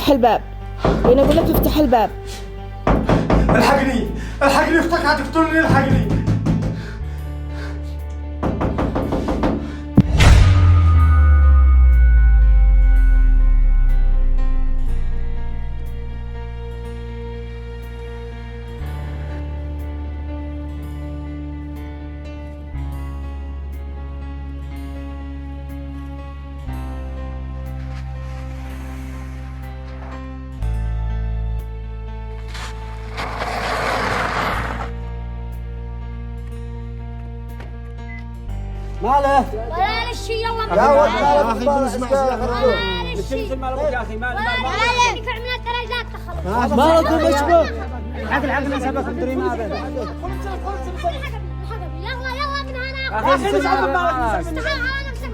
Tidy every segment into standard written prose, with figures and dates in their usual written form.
افتح الباب. وين اقول لك افتح الباب. الحقني الحقني، اختك هتقتلني، الحقني. ماله؟ ولا للشي يلا يا ولد ولا للشي مالك يا اخي مالك ندفع من الدرجات تخلص مالك مشبوك العقل سبك الدري ما بين يلا يلا من هنا يا اخي استحوا على نفسكم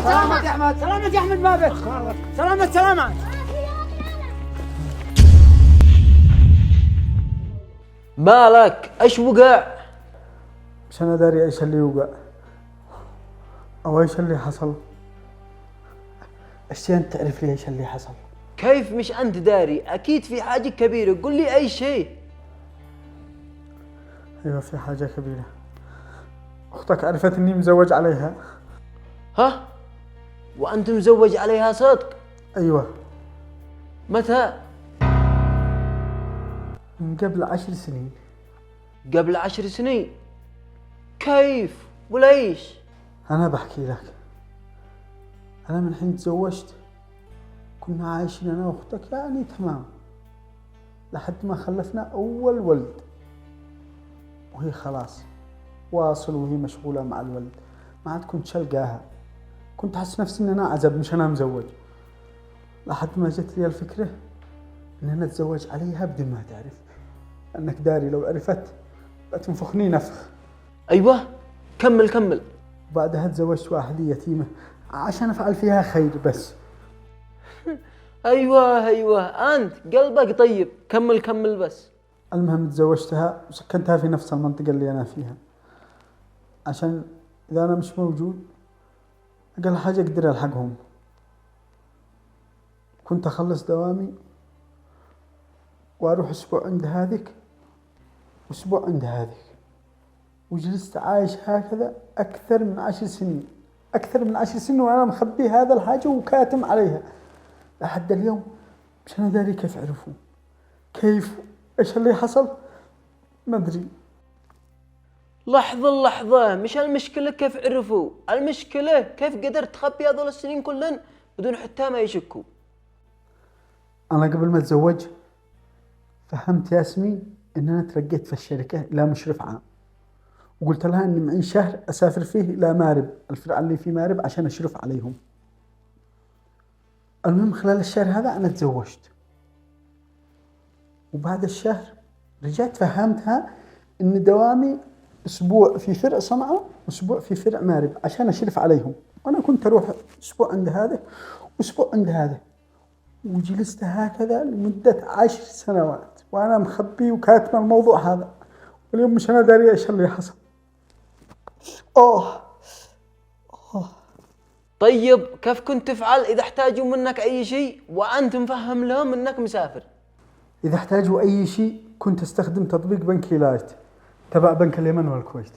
سلامات يا احمد سلامات يا احمد ما بك سلامات سلامات مالك ايش وقع؟ مش انا داري ايش اللي وقع او ايش اللي حصل. اشتي انت تعرف لي ايش اللي حصل. كيف مش انت داري؟ اكيد في حاجة كبيرة، قل لي اي شيء. ايوه في حاجة كبيرة. اختك عرفت اني مزوج عليها. ها؟ وانت مزوج عليها صدق؟ ايوه متى؟ من قبل 10 سنين. قبل 10 سنين؟ كيف؟ وليش؟ انا بحكي لك. انا من حين تزوجت كنا عايشين انا واختك يعني تمام لحد ما خلفنا اول ولد، وهي خلاص واصل وهي مشغولة مع الولد. ما عاد كنت شلقاها، كنت أحس نفسي إن أنا أعزب مش أنا مزوج. لحد ما جت لي الفكرة إن أنا أتزوج عليها بدون ما تعرف، أنك داري لو عرفت بتنفخني نفخ. ايوه كمل كمل. وبعدها تزوجت واحدة يتيمة عشان أفعل فيها خير بس. ايوه انت قلبك طيب، كمل كمل بس. المهم تزوجتها وسكنتها في نفس المنطقة اللي أنا فيها، عشان إذا أنا مش موجود أقل حاجة أقدر ألحقهم. كنت أخلص دوامي وأروح أسبوع عند هذيك وأسبوع عند هذيك، وجلست عايش هكذا أكثر من 10 سنين. أكثر من 10 سنين وأنا مخبي هذا الحاجة وكاتم عليها لحد اليوم. مش أنا داري كيف عرفوا، كيف إيش اللي حصل ما أدري. لحظة مش المشكلة كيف عرفوا، المشكلة كيف قدرت تخبي هذول السنين كلن بدون حتى ما يشكوا. أنا قبل ما أتزوج فهمت ياسمين إن أنا ترقيت في الشركة إلى مشرف عام، وقلت لها إن معي شهر أسافر فيه إلى مارب، الفرع اللي في مارب، عشان أشرف عليهم. المهم خلال الشهر هذا أنا تزوجت، وبعد الشهر رجعت فهمتها إن دوامي أسبوع في فرع صنعاء وأسبوع في فرع مارب عشان أشرف عليهم. وأنا كنت أروح أسبوع عند هذا وأسبوع عند هذا، وجلست هكذا لمدة 10 سنوات وأنا مخبي وكاتم الموضوع هذا، واليوم مش أنا داري إيش اللي حصل. طيب كيف كنت تفعل إذا احتاجوا منك أي شيء وأنت مفهم لهم إنك مسافر؟ إذا احتاجوا أي شيء كنت أستخدم تطبيق بنكي لايت تبع بنك اليمن والكويت.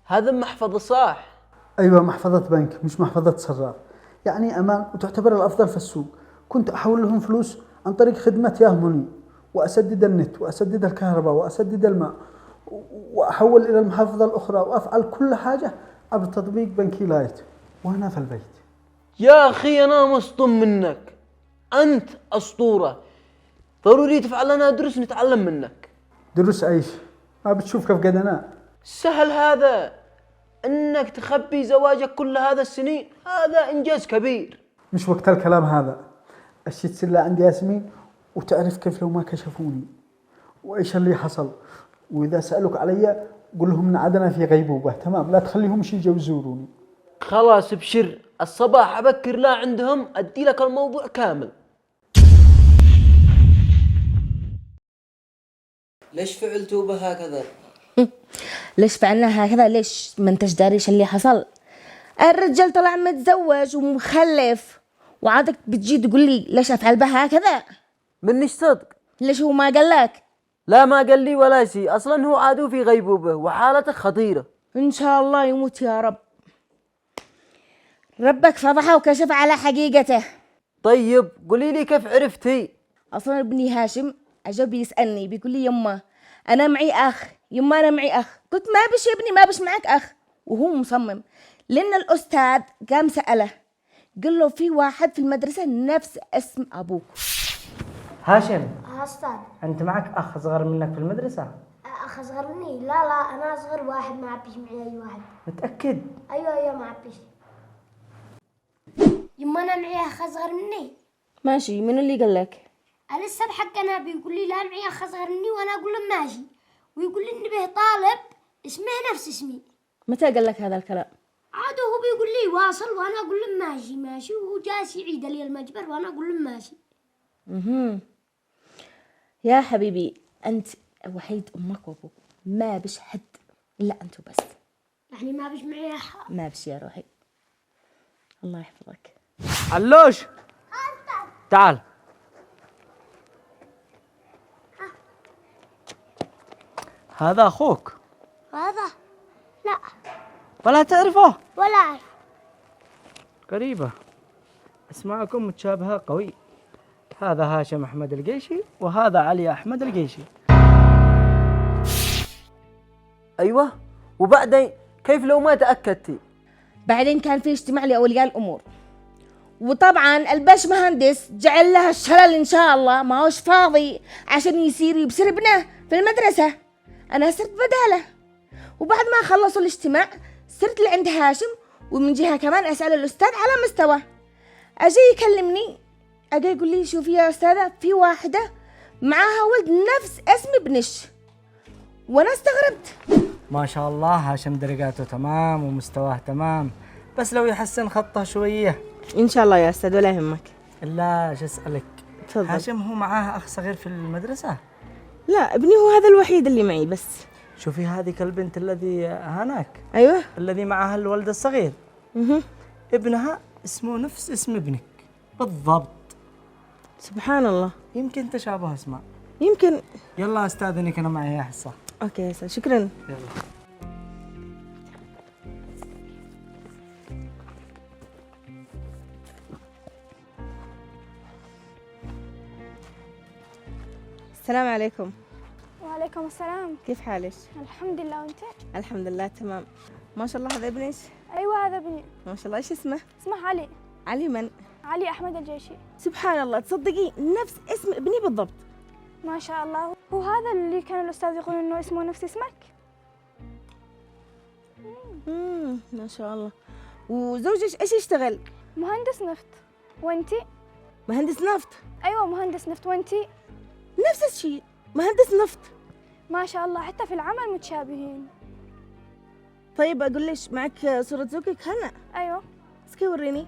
هذا محفظة صح؟ أيوة محفظة بنك مش محفظة صراف، يعني أمان وتعتبر الأفضل في السوق. كنت أحول لهم فلوس عن طريق خدمة ياهموني، وأسدد النت وأسدد الكهرباء وأسدد الماء، وأحول إلى المحافظة الأخرى، وأفعل كل حاجة عبر تطبيق بنكي لايت وأنا في البيت. يا أخي أنا مصدوم منك، أنت أسطورة، ضروري تفعل لنا دروس نتعلم منك. دروس أيش؟ ما بتشوف كيف قد أنا سهل هذا، إنك تخبي زواجك كل هذا السنين، هذا إنجاز كبير. مش وقت الكلام هذا. الشي تصير عند ياسمين وتعرف كيف لو ما كشفوني وإيش اللي حصل، وإذا سألوك علي قل لهم إن عدنا في غيبوبة، تمام؟ لا تخليهمش يجوا يزوروني. خلاص ابشر، الصباح أبكر لا عندهم أدي لك الموضوع كامل. ليش فعلتوا بهكذا؟ ليش فعلنا هكذا؟ ليش ما انتش داري ايش اللي حصل؟ الرجال طلع متزوج ومخلف، وعادك بتجي تقول لي ليش افعل بها هكذا؟ منش صدق. ليش هو ما قال لك؟ لا ما قال لي ولا شيء، اصلا هو عادو في غيبوبة وحالته خطيرة. ان شاء الله يموت يا رب. ربك فضحه وكشف على حقيقته. طيب قولي لي كيف عرفتي؟ اصلا ابني هاشم اجا بيسالني بيقول لي يما انا معي اخ، يما انا معي اخ. قلت ما بش يا ابني، ما بش معك اخ. وهو مصمم لان الاستاذ قام ساله قال له في واحد في المدرسه نفس اسم ابوك. هاشم، أستاذ أنت معك أخ أصغر منك في المدرسة؟ أخ أصغر مني؟ لا أنا أصغر واحد، ما عبيش معي أي واحد. متأكد؟ أيوة ما عبيش. يما أنا معي أخ أصغر مني. ماشي، من اللي قال لك؟ الأستاذ حقنا بيقول لي لا معي أخ أصغر مني، وأنا أقول له ماشي، ويقول لي إن به طالب اسمه نفس اسمي. متى قال لك هذا الكلام؟ عاد هو بيقول لي واصل، وأنا أقول له ماشي، وهو جالس يعيد لي المجبر وأنا أقول له ماشي. يا حبيبي أنت وحيد أمك وأبوك، ما بش حد إلا أنت بس. يعني ما بش معي أخ؟ ما بش يا روحي. الله يحفظك. علوش، تعال. هذا أخوك. هذا؟ لا ولا تعرفه؟ ولا أعرف. قريبة، أسماءكم متشابهة قوي. هذا هاشم أحمد القيشي وهذا علي أحمد القيشي. ايوه، وبعدين كيف لو ما تأكدتي؟ بعدين كان في اجتماع لأولياء الأمور، وطبعا الباش مهندس جعل لها الشلل إن شاء الله، ما هوش فاضي عشان يصير يبصر ابنه في المدرسة. أنا صرت بداله، وبعد ما خلصوا الاجتماع صرت لعند هاشم، ومن جهة كمان أسأل الأستاذ على مستوى. أجي يكلمني أجي يقول لي شوفي يا أستاذة في واحدة معاها ولد نفس اسم ابنش، وأنا استغربت. ما شاء الله، هاشم درجاته تمام ومستواه تمام، بس لو يحسن خطه شوية. إن شاء الله يا أستاذ، ولا يهمك. إلا ايش أسألك؟ تفضل. هاشم هو معاه أخ صغير في المدرسة؟ لا، ابني هو هذا الوحيد اللي معي بس. شوفي هذيك البنت الذي هناك، أيوه. الذي معها الولد الصغير، ابنها اسمه نفس اسم ابنك بالضبط. سبحان الله. يمكن تشابه اسماء. يمكن. يلا استاذنك، انا معي حصة. اوكي يا أستاذ، شكرا. يلا. السلام عليكم. وعليكم السلام. كيف حالك؟ الحمد لله، وانت؟ الحمد لله تمام. ما شاء الله هذا ابنك؟ ايوه هذا ابني. ما شاء الله. ايش اسمه؟ اسمه علي. علي من؟ علي احمد الجيشي. سبحان الله، تصدقي نفس اسم ابني بالضبط. ما شاء الله. هو هذا اللي كان الاستاذ يقول انه اسمه نفس اسمك؟ ما شاء الله. وزوجك ايش يشتغل؟ مهندس نفط. وانتي؟ مهندس نفط. ايوه مهندس نفط. وانتي؟ نفس الشيء، مهندس نفط. ما شاء الله، حتى في العمل متشابهين. طيب اقول ليش معك صورة زوجك هنا؟ ايوه. اسكي وريني.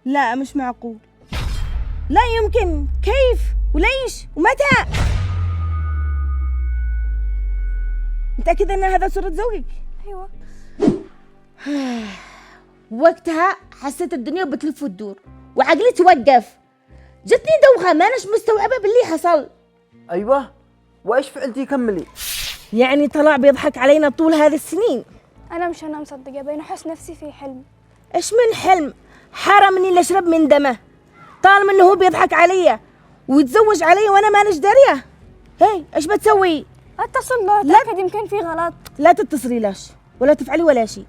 لا مش معقول، لا يمكن. كيف وليش ومتى؟ متأكدة ان هذا صورة زوجك؟ ايوه. وقتها حسيت الدنيا بتلف وتدور وعقلي توقف، جتني دوخة ما أناش مستوعبة باللي حصل. ايوه، وايش فعلتي؟ كملي. يعني طلع بيضحك علينا طول هذه السنين. انا مش انا مصدقه، بين احس نفسي في حلم. ايش من حلم؟ حرمني اللي اشرب من دمه، طالما انه هو بيضحك علي ويتزوج علي وانا مانيش داريه. هي ايش بتسوي؟ اتصل له اتاكد يمكن في غلط. لا تتصلي لاش ولا تفعلي ولا شيء.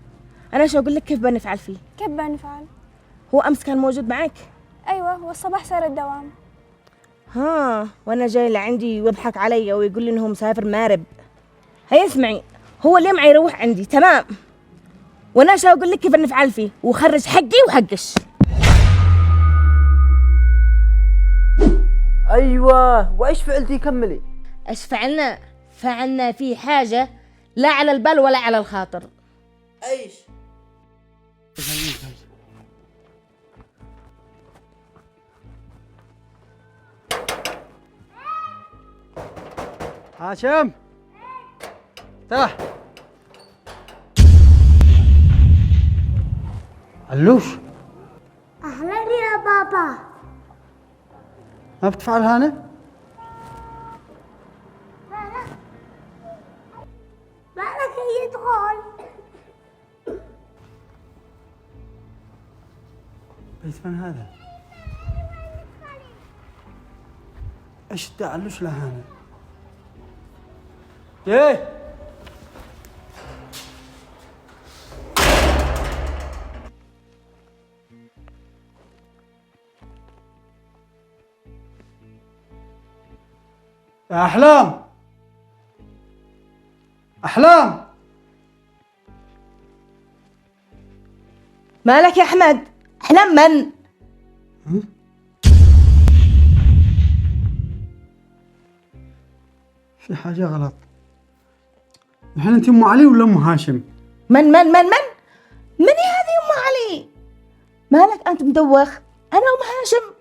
انا شو اقول لك كيف بنفعل فيه. كيف بنفعل؟ هو امس كان موجود معك؟ ايوه، والصباح صار الدوام. ها، وانا جاي لعندي ويضحك علي ويقول لي انه مسافر مارب. هيا اسمعي، هو اللي معي يروح عندي تمام، وانا شو اقول لك كيف نفعل فيه وخرج حقي وحقش. ايوه، وايش فعلتي؟ كملي. ايش فعلنا؟ فعلنا فيه حاجه لا على البال ولا على الخاطر. ايش؟ هاشم افتح. علوش أهلا يا بابا. ما بتفعل هانة؟ مالك يدخل؟ بيت من هذا؟ ايش ده علوش لهانة؟ ايه يا أحلام أحلام مالك يا أحمد؟ أحلام من؟ في حاجة غلط. الحين أنت أم علي ولا أم هاشم؟ من هذه أم علي؟ مالك أنت مدوخ؟ أنا أم هاشم.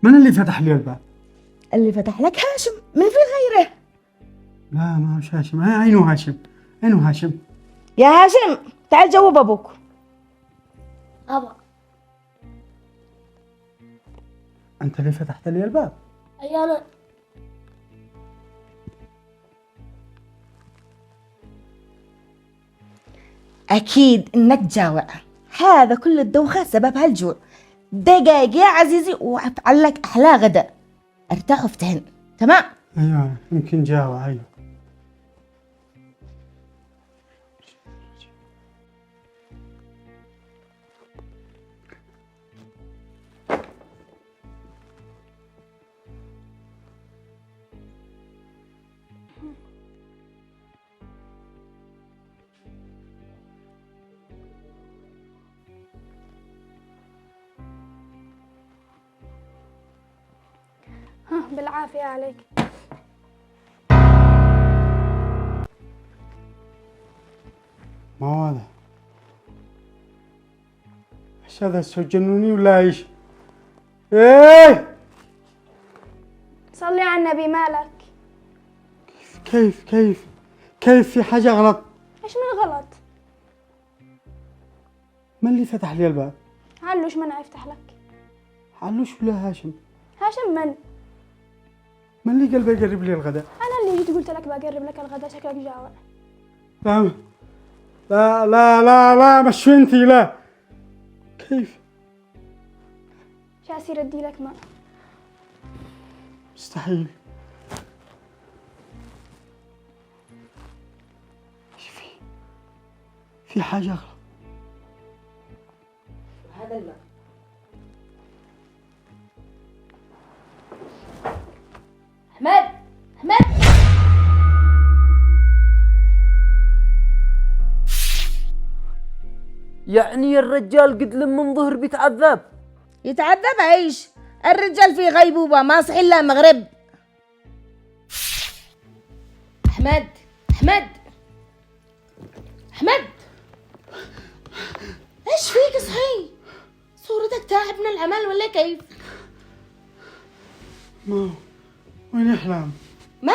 من اللي فتح لي الباب؟ اللي فتح لك هاشم، من في غيره؟ لا ما هوش هاشم. عينو هاشم، عينو هاشم. يا هاشم تعال جوب أبوك. أبا. أنت اللي فتحت لي الباب؟ أي أنا. أكيد إنك جاوع، هذا كل الدوخة سببها الجوع. دقايق يا عزيزي وأفعل لك أحلى غداء، ارتاح وافتهن. تمام؟ أيوة يمكن جاوع. أيوة بالعافية عليك. ما هو هذا؟ ايش هذا؟ سجنوني ولا ايش؟ ايه صلي على النبي. مالك؟ كيف في حاجة غلط؟ ايش من غلط؟ من اللي فتح لي الباب؟ علوش منع يفتح لك. علوش ولا هاشم؟ هاشم من؟ من اللي قلبه يقرب لي الغداء؟ انا اللي جيت قلت لك بقرب لك الغداء، شكلك جاوع. لا مشو انتي. لا كيف؟ شاسير ادي لك ماء. مستحيل. ايش في حاجة غلط. هذا الماء. أحمد يعني الرجال قد لم من ظهر بيتعذب. يتعذب عيش، الرجال في غيبوبة ما صحي إلا مغرب. أحمد إيش فيك؟ صحي، صورتك تعب من العمل ولا كيف؟ ما وين أحلام؟ من؟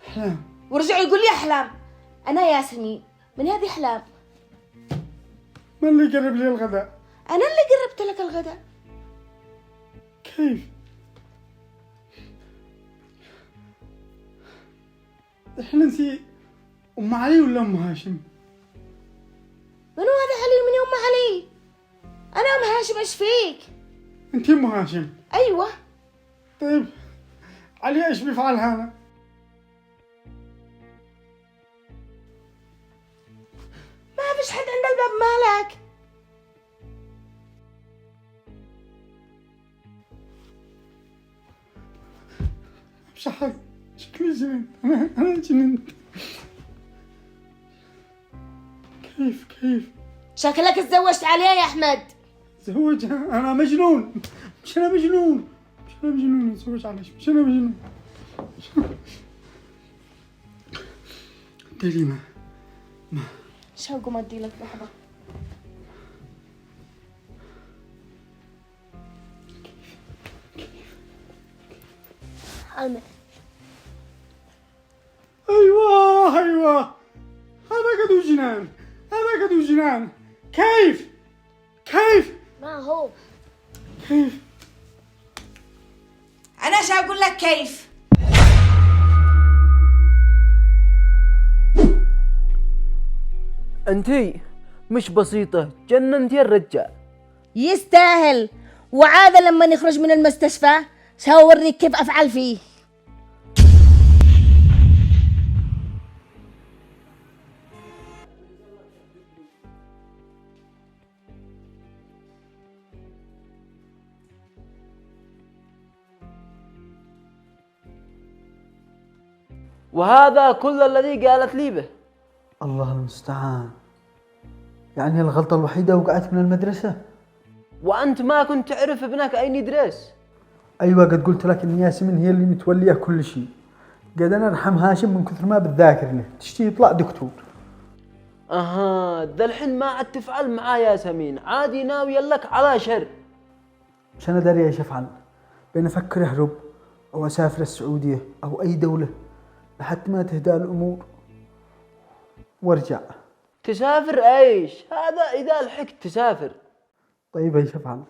أحلام. ورجع يقول لي أحلام. أنا ياسمين. من هذه أحلام؟ من اللي قرب لي الغداء؟ أنا اللي قربت لك الغداء. كيف؟ الحين انتي أم علي ولا أم هاشم؟ من هو هذا علي ومن أم علي؟ أنا أم هاشم. إيش فيك؟ انتي أم هاشم؟ أيوة. طيب علي ايش بيفعل هذا؟ ما فيش حد عند الباب. مالك؟ مش حق. شكلي جننت. أنا جننت. كيف؟ شكلك اتزوجت عليها يا أحمد. زوجها؟ أنا مجنون. مش أنا مجنون. أتزوج عليش. مش أنا مجنون. ديري ما شو قوم أدي لك لحظة. حامل. أيوة، هذا قد جنان، هذا قد جنان. كيف؟ ما هو انا ايش اقول لك كيف؟ انتي مش بسيطة، جننتي الرجال. يستاهل. وعادة لما نخرج من المستشفى سأوريك كيف افعل فيه. وهذا كل الذي قالت لي به. الله المستعان. يعني الغلطة الوحيدة وقعت من المدرسة؟ وأنت ما كنت تعرف ابنك أين يدرس؟ أيوة، قد قلت لك إن ياسمين هي اللي متولية كل شيء. قد أنا أرحم هاشم من كثر ما بتذاكر له، تشتي يطلع دكتور. أها، ذا الحين ما عاد تفعل مع ياسمين، عادي ناوي لك على شر. مش أنا داري إيش أفعل، بين أفكر أهرب أو أسافر السعودية أو أي دولة لحد ما تهدى الأمور وارجع. تسافر ايش؟ هذا إذا لحقت تسافر. طيب إيش أفعل؟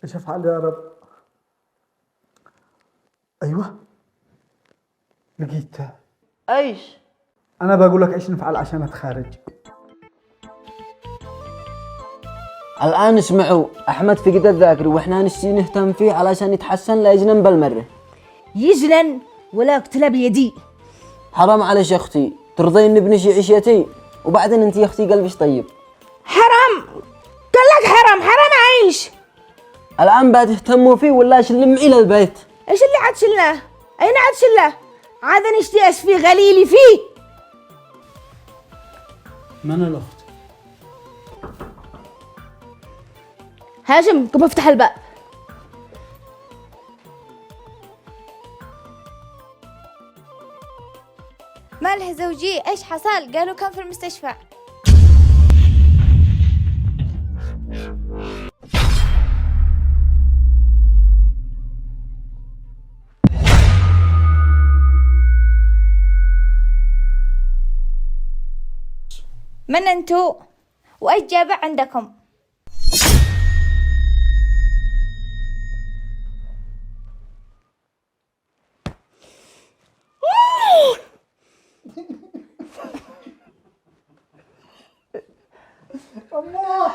إيش أفعل يا رب؟ أيوة، لقيتها. ايش؟ أنا بقول لك إيش نفعل عشان أتخارج. الآن اسمعوا، أحمد فقد الذاكرة وإحنا نشتي نهتم فيه علشان يتحسن لا يجنن بالمرة. يجنن ولا اقتله بيدي. حرام عليك يا أختي، ترضين نبني عيشتي وبعدين أنت يا أختي قلبش طيب. حرام، قال لك حرام عيش. الآن بقى تهتموا فيه ولا شلم إلى البيت؟ ايش اللي عاد شلناه؟ اين عاد شلناه؟ عاد نشتي اشفي غليلي فيه. من الأخت؟ هاشم قم افتح الباب. ماله زوجي ايش حصل؟ قالوا كان في المستشفى. من انتو؟ وايش جابه عندكم؟ الله